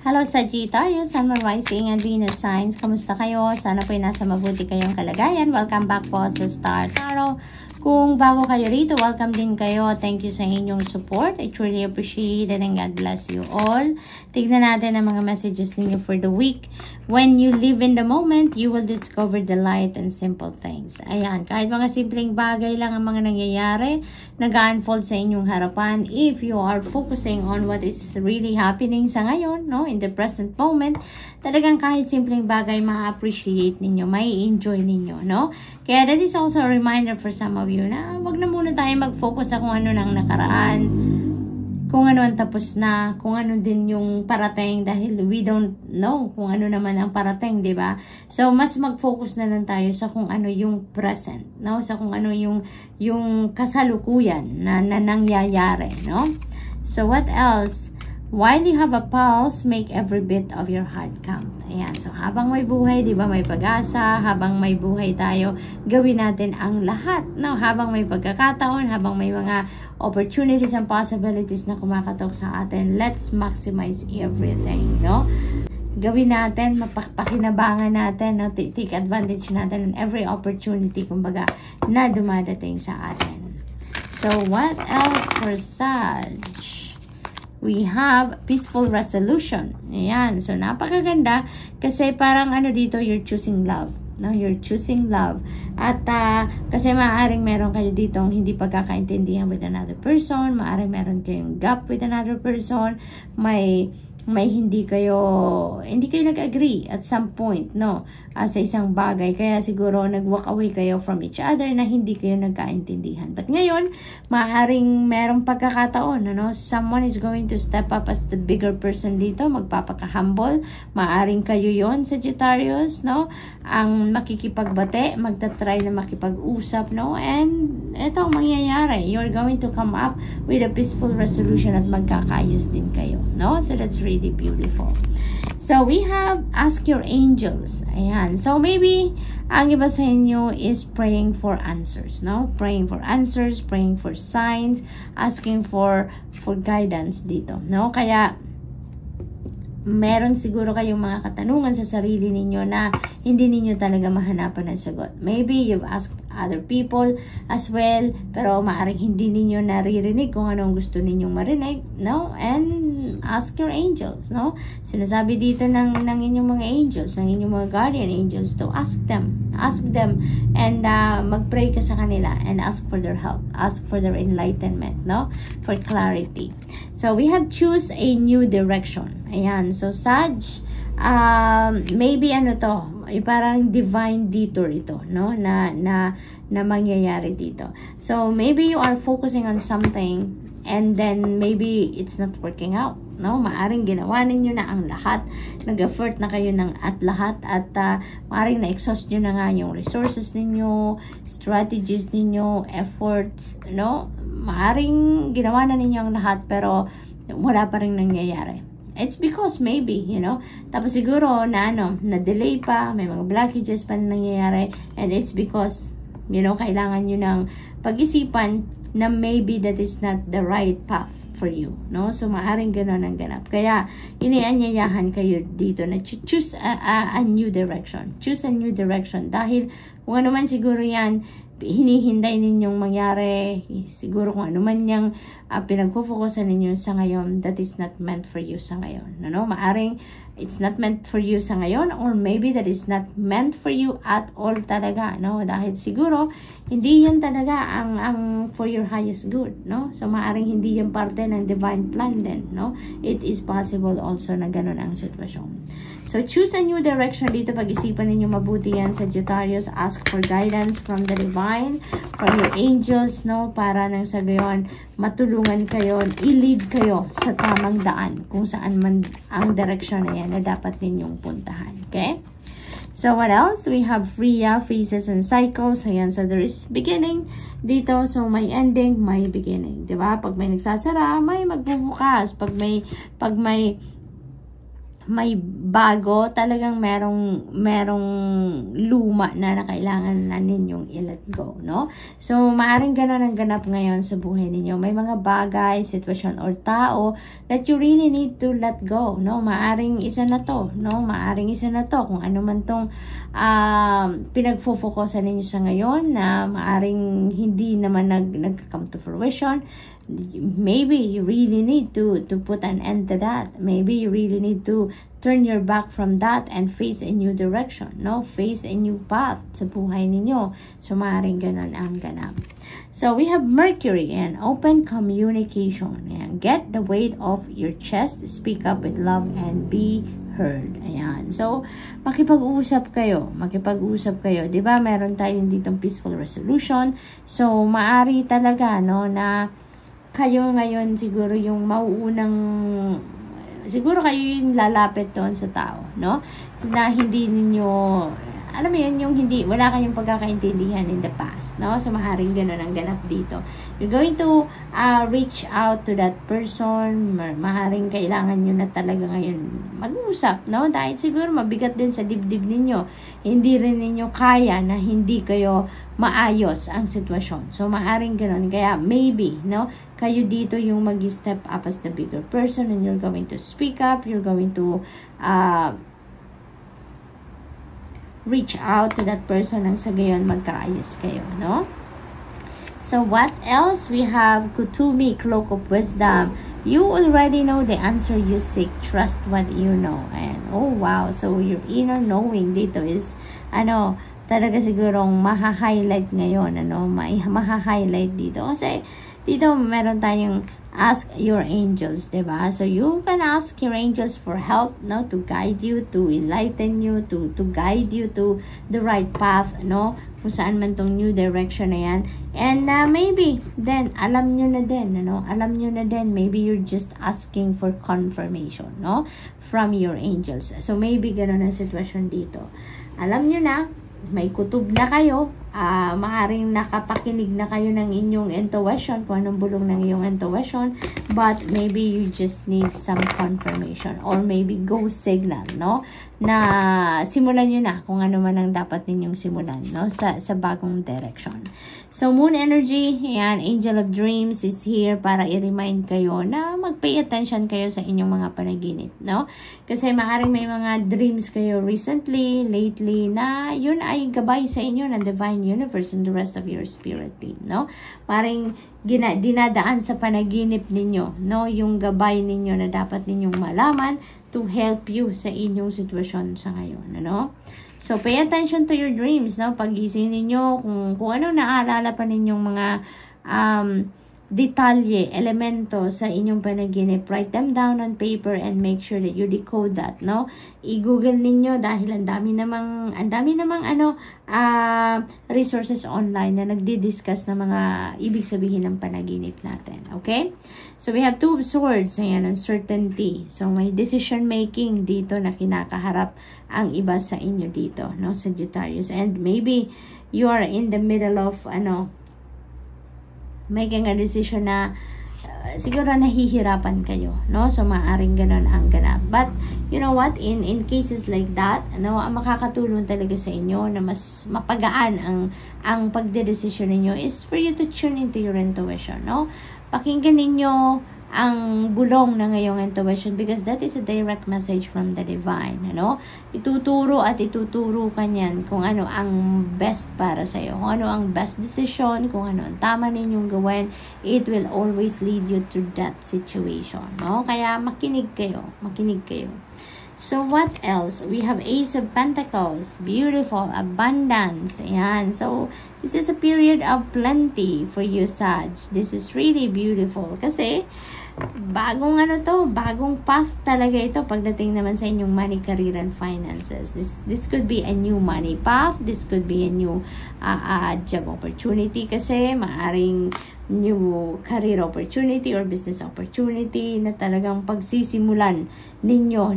Hello Sagittarius, Sun, Moon, Rising, and Venus signs. Kamusta kayo? Sana po'y nasa mabuti kayong kalagayan. Welcome back po sa Star Tarot. Kung bago kayo rito, welcome din kayo. Thank you sa inyong support. I truly appreciate it and God bless you all. Tignan natin ang mga messages ninyo for the week. When you live in the moment, you will discover the light and simple things. Ayan, kahit mga simpleng bagay lang ang mga nangyayari, nag-unfold sa inyong harapan. If you are focusing on what is really happening sa ngayon, no, in the present moment, talagang kahit simpleng bagay ma-appreciate ninyo, mai-enjoy ninyo, no? Kaya that is also a reminder for some of you na wag na muna tayo mag-focus sa kung ano nang nakaraan, kung ano ang tapos na, kung ano din yung parating dahil we don't know kung ano naman ang parating, di ba? So, mas mag-focus na lang tayo sa kung ano yung present, no? Sa kung ano yung kasalukuyan na nangyayari, no? So, what else? While you have a pulse, make every bit of your heart count. Ayan. So, habang may buhay, di ba, may pag-asa. Habang may buhay tayo, gawin natin ang lahat. No? Habang may pagkakataon, habang may mga opportunities and possibilities na kumakatok sa atin, let's maximize everything. No? Gawin natin, mapakinabangan natin, no? Take advantage natin in every opportunity, kumbaga, na dumadating sa atin. So, what else for Sag? We have peaceful resolution. Ayan. So, napakaganda kasi parang ano dito, you're choosing love. No? You're choosing love. At kasi maaaring meron kayo ditong hindi pagkakaintindihan with another person. Maaaring meron kayong gap with another person. May hindi kayo nag-agree at some point, no? Sa isang bagay. Kaya siguro nag-walk away kayo from each other na hindi kayo nagkaintindihan. But ngayon, maaaring merong pagkakataon, ano? Someone is going to step up as the bigger person dito, magpapaka-humble. Maaaring kayo yon, Sagittarius, no? Ang makikipagbate, magta-try na makipag-usap, no? And ito ang mangyayari. You're going to come up with a peaceful resolution at magkakaayos din kayo, no? So that's really beautiful. So we have ask your angels. Ayan. So maybe ang iba sa inyo is praying for answers, no? Praying for answers, praying for signs, asking for guidance dito, no? Kaya meron siguro kayong mga katanungan sa sarili ninyo na hindi ninyo talaga mahanapan ng sagot. Maybe you've asked other people as well, pero maaaring hindi ninyo naririnig kung anong gusto ninyong marinig, no? And ask your angels, no? Sinasabi dito ng inyong mga angels, ng inyong mga guardian angels to ask them and mag-pray ka sa kanila and ask for their help, ask for their enlightenment, no? For clarity. So we have choose a new direction. Ayan. So Sag, maybe ano to, parang divine detour ito, no? Na mangyayari dito. So maybe you are focusing on something and then maybe it's not working out, no? Maaring ginawa ninyo na ang lahat, nag-effort na kayo ng at lahat at maaring na-exhaust nyo na nga yung resources ninyo, strategies ninyo, efforts, no? Maaring ginawa na ninyo ang lahat pero wala pa rin nangyayari. It's because maybe, you know, tapos siguro na na-delay pa, may mga blockages pa na nangyayari, and it's because, you know, kailangan nyo ng pag-isipan na maybe that is not the right path for you, no? So, maaring gano'n ang ganap. Kaya, inianyayahan kayo dito na choose a new direction. Choose a new direction. Dahil, kung ano man siguro yan, hinihinday ninyong mangyari, siguro kung ano man yung pinagpo-focusan ninyo sa ngayon, that is not meant for you sa ngayon. No? Maaring it's not meant for you sa ngayon, or maybe that is not meant for you at all talaga, no? Dahil siguro hindi yan talaga ang for your highest good, no? So maaring hindi yan parte ng divine plan din, no? It is possible also na ganun ang sitwasyon. So, choose a new direction dito. Pag-isipan ninyo mabuti yan, Sagittarius. Ask for guidance from the divine, from your angels, no? Para nang sa gayon, matulungan kayo, i-lead kayo sa tamang daan kung saan man ang direction na yan na dapat ninyong puntahan. Okay? So, what else? We have Freya, phases and cycles. Ayan, so there is beginning dito. So, may ending, may beginning. Diba? Pag may nagsasara, may magbubukas. Pag may may bago, talagang merong luma na kailangan na ninyong i-let go, no? So, maaring gano'n ang ganap ngayon sa buhay ninyo. May mga bagay, sitwasyon, or tao that you really need to let go, no? Maaring isa na to, no? Maaring isa na to, kung ano man tong pinagfo-focusan ninyo sa ngayon na maaring hindi naman nag-come to fruition. Maybe you really need to put an end to that. Maybe you really need to turn your back from that and face a new direction, no? Face a new path sa buhay ninyo. So, maaaring ganun ang ganap. So, we have Mercury and open communication. Ayan. Get the weight off your chest. Speak up with love and be heard. Ayan. So, makipag-usap kayo. Makipag-usap kayo. Diba? Meron tayong ditong peaceful resolution. So, maari talaga, no, na kayo ngayon siguro yung mauunang, siguro kayo yung lalapit doon sa tao, no? Na hindi ninyo, alam mo yun, yung hindi, wala kayong pagkakaintindihan in the past, no? So, maaaring ganun ang ganap dito. You're going to reach out to that person. Maaaring kailangan nyo na talaga ngayon mag-usap, no? Dahil siguro mabigat din sa dibdib ninyo. Hindi rin ninyo kaya na hindi kayo maayos ang sitwasyon. So, maaaring ganun. Kaya, maybe, no? Kayo dito yung mag-step up as the bigger person and you're going to speak up. You're going to reach out to that person nang sa gayon magkaayos kayo, no? So, what else? We have Kutumi, Cloak of Wisdom. You already know the answer you seek. Trust what you know. And, oh, wow. So, your inner knowing dito is, talaga sigurong maha-highlight ngayon, maha-highlight dito. Kasi, dito meron tayong ask your angels, diba? So, you can ask your angels for help, no? To guide you, to enlighten you, to guide you to the right path, no? Kung saan man tong new direction na yan. And maybe, then, alam nyo na din, Alam nyo na din, maybe you're just asking for confirmation, no? From your angels. So, maybe ganun ang sitwasyon dito. Alam nyo na, may kutob na kayo, maaaring nakapakinig na kayo ng inyong intuition, kung anong bulong ng iyong intuition, but maybe you just need some confirmation or maybe go signal, no? Na simulan nyo na kung ano man ang dapat ninyong simulan, no? Sa bagong direction. So, Moon Energy, yan, Angel of Dreams is here para i-remind kayo na mag-pay attention kayo sa inyong mga panaginip, no? Kasi maaaring may mga dreams kayo recently, lately, na yun ay gabay sa inyo ng Divine Universe and the rest of your spirit team, no? Maaaring dinadaan sa panaginip ninyo, no? Yung gabay ninyo na dapat ninyong malaman to help you sa inyong sitwasyon sa ngayon, ano? So, pay attention to your dreams, no? Pag-gising ninyo, kung ano naaalala pa ninyong mga detalye, elemento sa inyong panaginip, write them down on paper and make sure that you decode that, no? I-google ninyo dahil ang dami namang resources online na nagdi-discuss ng mga ibig sabihin ng panaginip natin, okay? So, we have Two of Swords, ayan, uncertainty. So, may decision making dito na kinakaharap ang iba sa inyo dito, no? Sagittarius. And maybe you are in the middle of, making a decision na siguro nahihirapan kayo, no? So, maaaring ganun ang ganap. But, you know what? In cases like that, ang makakatulong talaga sa inyo na mas mapagaan ang pagdedesisyon ninyo is for you to tune into your intuition, no? Pakinggan ninyo ang bulong na ngayong intuition because that is a direct message from the divine, Ituturo ka niyan kung ano ang best para sa iyo, kung ano ang best decision, kung ano ang tama ninyong gawin. It will always lead you to that situation, no? Kaya makinig kayo. So, what else? We have Ace of Pentacles. Beautiful. Abundance. Ayan. So, this is a period of plenty for you, Sag. This is really beautiful. Kasi, bagong bagong path talaga ito pagdating naman sa inyong money, career, and finances. This could be a new money path. This could be a new job opportunity kasi maaring new career opportunity or business opportunity na talagang pagsisimulan ninyo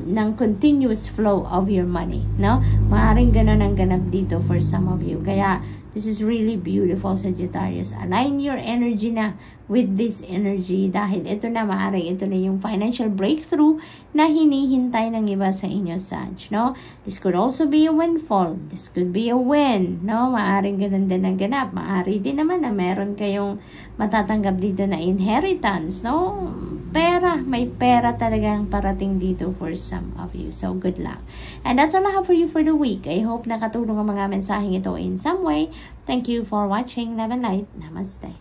ng continuous flow of your money, no? Maaring ganun ang ganap dito for some of you. Kaya This is really beautiful, Sagittarius. Align your energy na with this energy dahil ito na, maaaring ito na yung financial breakthrough na hinihintay ng iba sa inyo, Sag, no? This could also be a windfall. This could be a win, no? Maaaring ganun din ang ganap. Maaari din naman na meron kayong matatanggap dito na inheritance, no? Pera, may pera talagang parating dito for some of you. So, good luck. And that's all I have for you for the week. I hope nakatulong ang mga mensaheng ito in some way. Thank you for watching. Love and light. Namaste.